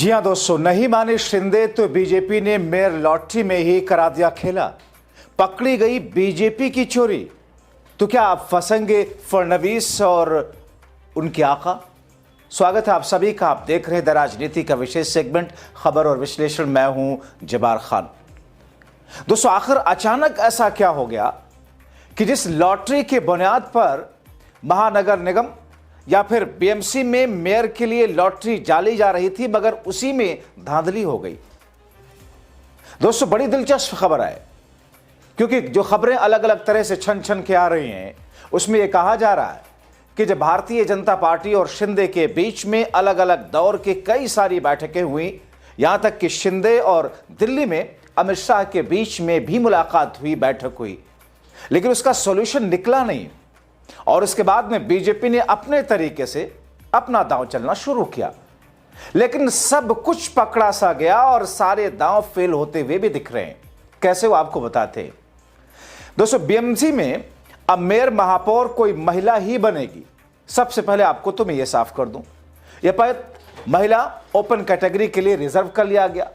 जी हां दोस्तों, नहीं माने शिंदे तो बीजेपी ने मेयर लॉटरी में ही करा दिया खेला। पकड़ी गई बीजेपी की चोरी, तो क्या आप फंसेंगे फडणवीस और उनके आका? स्वागत है आप सभी का। आप देख रहे हैं द राजनीति का विशेष सेगमेंट खबर और विश्लेषण। मैं हूं जबार खान। दोस्तों, आखिर अचानक ऐसा क्या हो गया कि जिस लॉटरी के बुनियाद पर महानगर निगम या फिर बीएमसी में मेयर के लिए लॉटरी डाली जा रही थी, मगर उसी में धांधली हो गई। दोस्तों, बड़ी दिलचस्प खबर है, क्योंकि जो खबरें अलग अलग तरह से छन छन के आ रही हैं, उसमें यह कहा जा रहा है कि जब भारतीय जनता पार्टी और शिंदे के बीच में अलग अलग दौर की कई सारी बैठकें हुई, यहां तक कि शिंदे और दिल्ली में अमित शाह के बीच में भी मुलाकात हुई, बैठक हुई, लेकिन उसका सॉल्यूशन निकला नहीं। और उसके बाद में बीजेपी ने अपने तरीके से अपना दांव चलना शुरू किया, लेकिन सब कुछ पकड़ा सा गया और सारे दांव फेल होते हुए भी दिख रहे हैं। कैसे, वो आपको बताते हैं। दोस्तों, बीएमसी में अब मेयर महापौर कोई महिला ही बनेगी। सबसे पहले आपको तो मैं ये साफ कर दूं, यह पद महिला ओपन कैटेगरी के लिए रिजर्व कर लिया गया,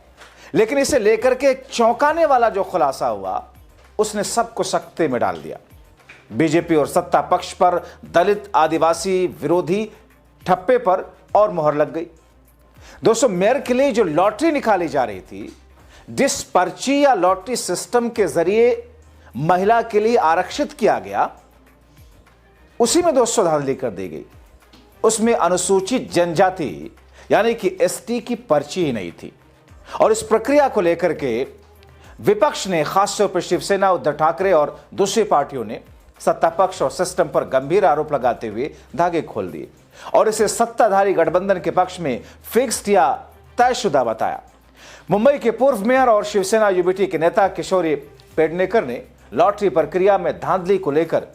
लेकिन इसे लेकर के एक चौंकाने वाला जो खुलासा हुआ, उसने सबको सकते में डाल दिया। बीजेपी और सत्ता पक्ष पर दलित आदिवासी विरोधी ठप्पे पर और मोहर लग गई। दोस्तों, मेयर के लिए जो लॉटरी निकाली जा रही थी, जिस पर्ची या लॉटरी सिस्टम के जरिए महिला के लिए आरक्षित किया गया, उसी में दोस्तों धांधली कर दी गई। उसमें अनुसूचित जनजाति यानी कि एसटी की पर्ची ही नहीं थी। और इस प्रक्रिया को लेकर के विपक्ष ने, खासतौर पर शिवसेना, उद्धव ठाकरे और दूसरी पार्टियों ने सत्ता पक्ष और सिस्टम पर गंभीर आरोप लगाते हुए धागे खोल दिए और इसे सत्ताधारी गठबंधन के पक्ष में फिक्स्ड या तयशुदा बताया। मुंबई के पूर्व मेयर और शिवसेना यूबीटी के नेता किशोरी पेडनेकर ने लॉटरी प्रक्रिया में धांधली को लेकर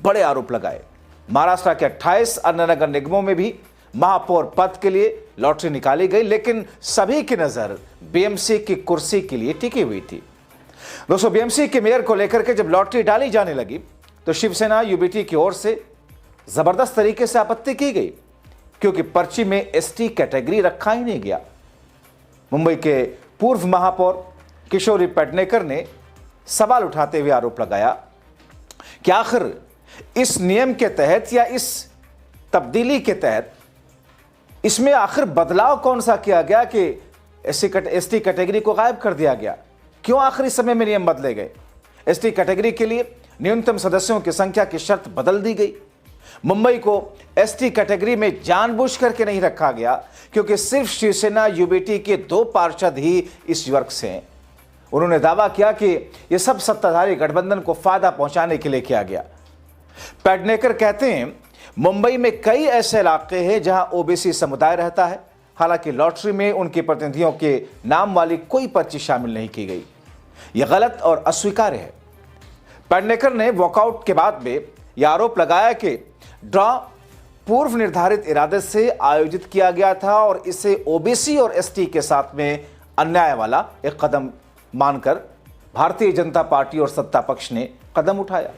बड़े आरोप लगाए। महाराष्ट्र के 28 अन्य नगर निगमों में भी महापौर पद के लिए लॉटरी निकाली गई, लेकिन सभी की नजर बीएमसी की कुर्सी के लिए टिकी हुई थी। दोस्तों, बीएमसी के मेयर को लेकर के जब लॉटरी डाली जाने लगी, तो शिवसेना यूबीटी की ओर से जबरदस्त तरीके से आपत्ति की गई, क्योंकि पर्ची में एसटी कैटेगरी रखा ही नहीं गया। मुंबई के पूर्व महापौर किशोरी पेडनेकर ने सवाल उठाते हुए आरोप लगाया कि आखिर इस नियम के तहत या इस तब्दीली के तहत इसमें आखिर बदलाव कौन सा किया गया कि एसटी कैटेगरी को गायब कर दिया गया? क्यों आखिरी समय में नियम बदले गए? एसटी कैटेगरी के लिए न्यूनतम सदस्यों की संख्या की शर्त बदल दी गई। मुंबई को एसटी कैटेगरी में जानबूझ करके नहीं रखा गया, क्योंकि सिर्फ शिवसेना यूबीटी के 2 पार्षद ही इस वर्ग से हैं। उन्होंने दावा किया कि यह सब सत्ताधारी गठबंधन को फायदा पहुंचाने के लिए किया गया। पेडनेकर कहते हैं, मुंबई में कई ऐसे इलाके हैं जहां ओबीसी समुदाय रहता है, हालांकि लॉटरी में उनके प्रतिनिधियों के नाम वाली कोई पर्ची शामिल नहीं की गई। यह गलत और अस्वीकार्य है। पेडनेकर ने वॉकआउट के बाद में यह आरोप लगाया कि ड्रॉ पूर्व निर्धारित इरादे से आयोजित किया गया था और इसे ओबीसी और एसटी के साथ में अन्याय वाला एक कदम मानकर भारतीय जनता पार्टी और सत्ता पक्ष ने कदम उठाया।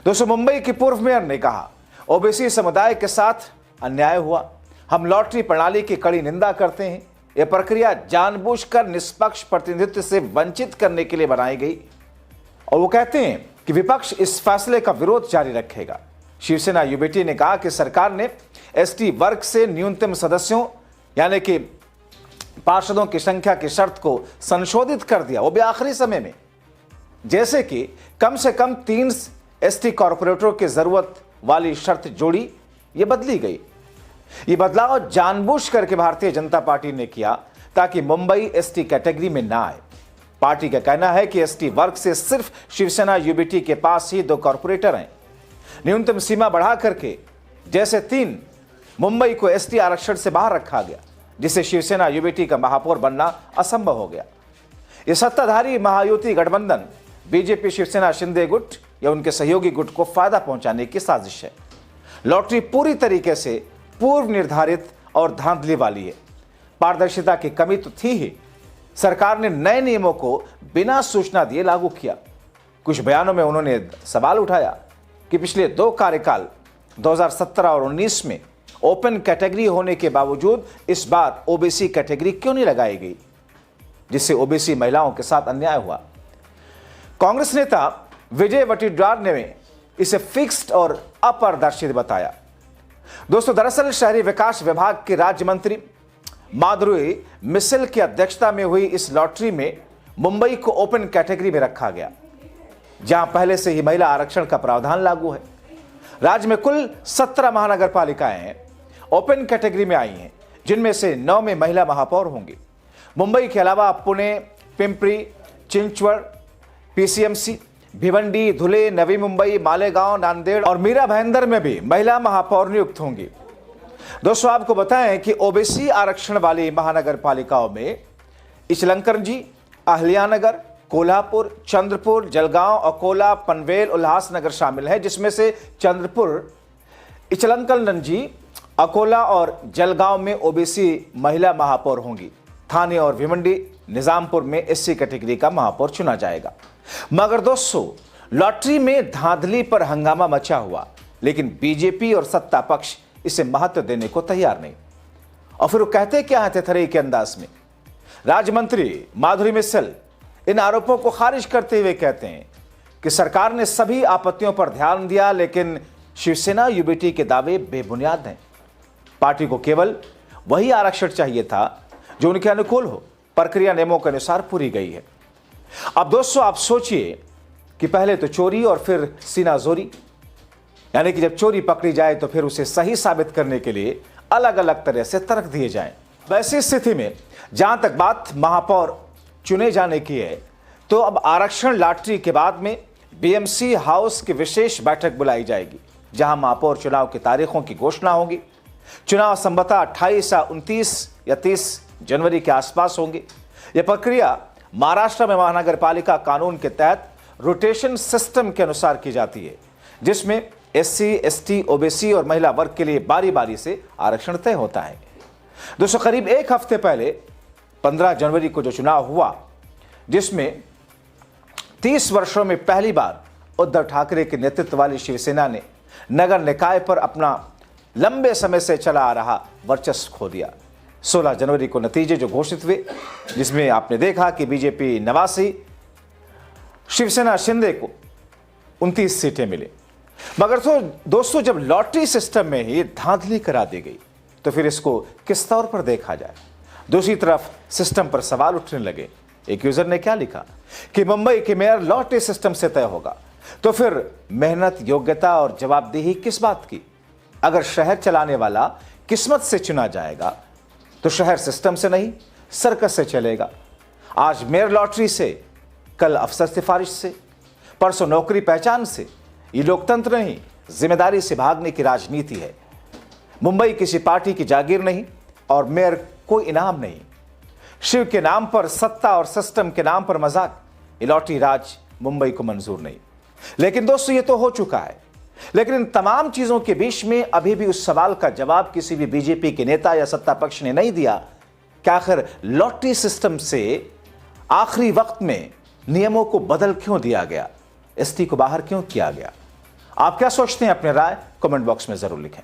दोस्तों, मुंबई के पूर्व मेयर ने कहा, ओबीसी समुदाय के साथ अन्याय हुआ। हम लॉटरी प्रणाली की कड़ी निंदा करते हैं। यह प्रक्रिया जानबूझकर निष्पक्ष प्रतिनिधित्व से वंचित करने के लिए बनाई गई। और वो कहते हैं कि विपक्ष इस फैसले का विरोध जारी रखेगा। शिवसेना यूबीटी ने कहा कि सरकार ने एसटी वर्ग से न्यूनतम सदस्यों यानी कि पार्षदों की संख्या की शर्त को संशोधित कर दिया, वो भी आखिरी समय में। जैसे कि कम से कम 3 एसटी कॉर्पोरेटरों की जरूरत वाली शर्त जोड़ी, ये बदली गई। ये बदलाव जानबूझ करके भारतीय जनता पार्टी ने किया ताकि मुंबई एसटी कैटेगरी में ना आए। पार्टी का कहना है कि एसटी वर्ग से सिर्फ शिवसेना यूबीटी के पास ही 2 कॉर्पोरेटर हैं। न्यूनतम सीमा बढ़ा करके जैसे 3 मुंबई को एसटी आरक्षण से बाहर रखा गया, जिससे शिवसेना यूबीटी का महापौर बनना असंभव हो गया। यह सत्ताधारी महायुति गठबंधन बीजेपी, शिवसेना, शिंदे गुट या उनके सहयोगी गुट को फायदा पहुंचाने की साजिश है। लॉटरी पूरी तरीके से पूर्व निर्धारित और धांधली वाली है। पारदर्शिता की कमी तो थी ही। सरकार ने नए नियमों को बिना सूचना दिए लागू किया। कुछ बयानों में उन्होंने सवाल उठाया कि पिछले 2 कार्यकाल 2017 और 19 में ओपन कैटेगरी होने के बावजूद इस बार ओबीसी कैटेगरी क्यों नहीं लगाई गई, जिससे ओबीसी महिलाओं के साथ अन्याय हुआ। कांग्रेस नेता विजय वटिड्रार ने इसे फिक्स्ड और अपारदर्शी बताया। दोस्तों, दरअसल शहरी विकास विभाग के राज्य मंत्री माधुरी मिसल की अध्यक्षता में हुई इस लॉटरी में मुंबई को ओपन कैटेगरी में रखा गया, जहां पहले से ही महिला आरक्षण का प्रावधान लागू है। राज्य में कुल 17 महानगर पालिकाएं ओपन कैटेगरी में आई हैं, जिनमें से 9 में महिला महापौर होंगी। मुंबई के अलावा पुणे, पिंपरी चिंचवड़, पीसीएमसी, भिवंडी, धुले, नवी मुंबई, मालेगांव, नांदेड़ और मीरा भाईंदर में भी महिला महापौर नियुक्त होंगी। दोस्तों, आपको बताएं कि ओबीसी आरक्षण वाली महानगर पालिकाओं में इचलकरंजी, अहिल्यानगर, कोल्हापुर, चंद्रपुर, जलगांव, अकोला, पनवेल, उल्लासनगर शामिल है, जिसमें से चंद्रपुर, इचलकरंजी, अकोला और जलगांव में ओबीसी महिला महापौर होंगी। थाने और भिवंडी, निजामपुर में एससी कैटेगरी का महापौर चुना जाएगा। मगर दोस्तों, लॉटरी में धांधली पर हंगामा मचा हुआ, लेकिन बीजेपी और सत्ता पक्ष इसे महत्व देने को तैयार नहीं। और फिर वो कहते क्या है थेथरे के अंदाज में। राज्य मंत्री माधुरी मिसल इन आरोपों को खारिज करते हुए कहते हैं कि सरकार ने सभी आपत्तियों पर ध्यान दिया, लेकिन शिवसेना यूबीटी के दावे बेबुनियाद हैं। पार्टी को केवल वही आरक्षण चाहिए था जो उनके अनुकूल हो, प्रक्रिया नियमों के अनुसार पूरी गई है। अब दोस्तों, आप सोचिए कि पहले तो चोरी और फिर सीनाजोरी, यानी कि जब चोरी पकड़ी जाए तो फिर उसे सही साबित करने के लिए अलग अलग तरह से तर्क दिए जाएं। वैसी स्थिति में जहां तक बात महापौर चुने जाने की है, तो अब आरक्षण लॉटरी के बाद में बीएमसी हाउस की विशेष बैठक बुलाई जाएगी, जहां महापौर चुनाव की तारीखों की घोषणा होगी। चुनाव संभवतः 28 या 29 या 30 जनवरी के आसपास होंगे। यह प्रक्रिया महाराष्ट्र में महानगर पालिका कानून के तहत रोटेशन सिस्टम के अनुसार की जाती है, जिसमें एससी, एसटी, ओबीसी और महिला वर्ग के लिए बारी बारी से आरक्षण तय होता है। दोस्तों, करीब एक हफ्ते पहले 15 जनवरी को जो चुनाव हुआ, जिसमें 30 वर्षों में पहली बार उद्धव ठाकरे के नेतृत्व वाली शिवसेना ने नगर निकाय पर अपना लंबे समय से चला आ रहा वर्चस्व खो दिया। 16 जनवरी को नतीजे जो घोषित हुए, जिसमें आपने देखा कि बीजेपी 89, शिवसेना शिंदे को 29 सीटें मिली। मगर तो दोस्तों, जब लॉटरी सिस्टम में ही धांधली करा दी गई, तो फिर इसको किस तौर पर देखा जाए। दूसरी तरफ सिस्टम पर सवाल उठने लगे। एक यूजर ने क्या लिखा कि मुंबई के मेयर लॉटरी सिस्टम से तय होगा, तो फिर मेहनत, योग्यता और जवाबदेही किस बात की। अगर शहर चलाने वाला किस्मत से चुना जाएगा, तो शहर सिस्टम से नहीं, सर्कस से चलेगा। आज मेयर लॉटरी से, कल अफसर सिफारिश से, परसों नौकरी पहचान से। ये लोकतंत्र नहीं, जिम्मेदारी से भागने की राजनीति है। मुंबई किसी पार्टी की जागीर नहीं और मेयर कोई इनाम नहीं। शिव के नाम पर सत्ता और सिस्टम के नाम पर मजाक, ये लॉटरी राज मुंबई को मंजूर नहीं। लेकिन दोस्तों, ये तो हो चुका है। लेकिन इन तमाम चीजों के बीच में अभी भी उस सवाल का जवाब किसी भी बीजेपी के नेता या सत्ता पक्ष ने नहीं दिया कि आखिर लॉटरी सिस्टम से आखिरी वक्त में नियमों को बदल क्यों दिया गया, एसटी को बाहर क्यों किया गया। आप क्या सोचते हैं? अपने राय कमेंट बॉक्स में जरूर लिखें।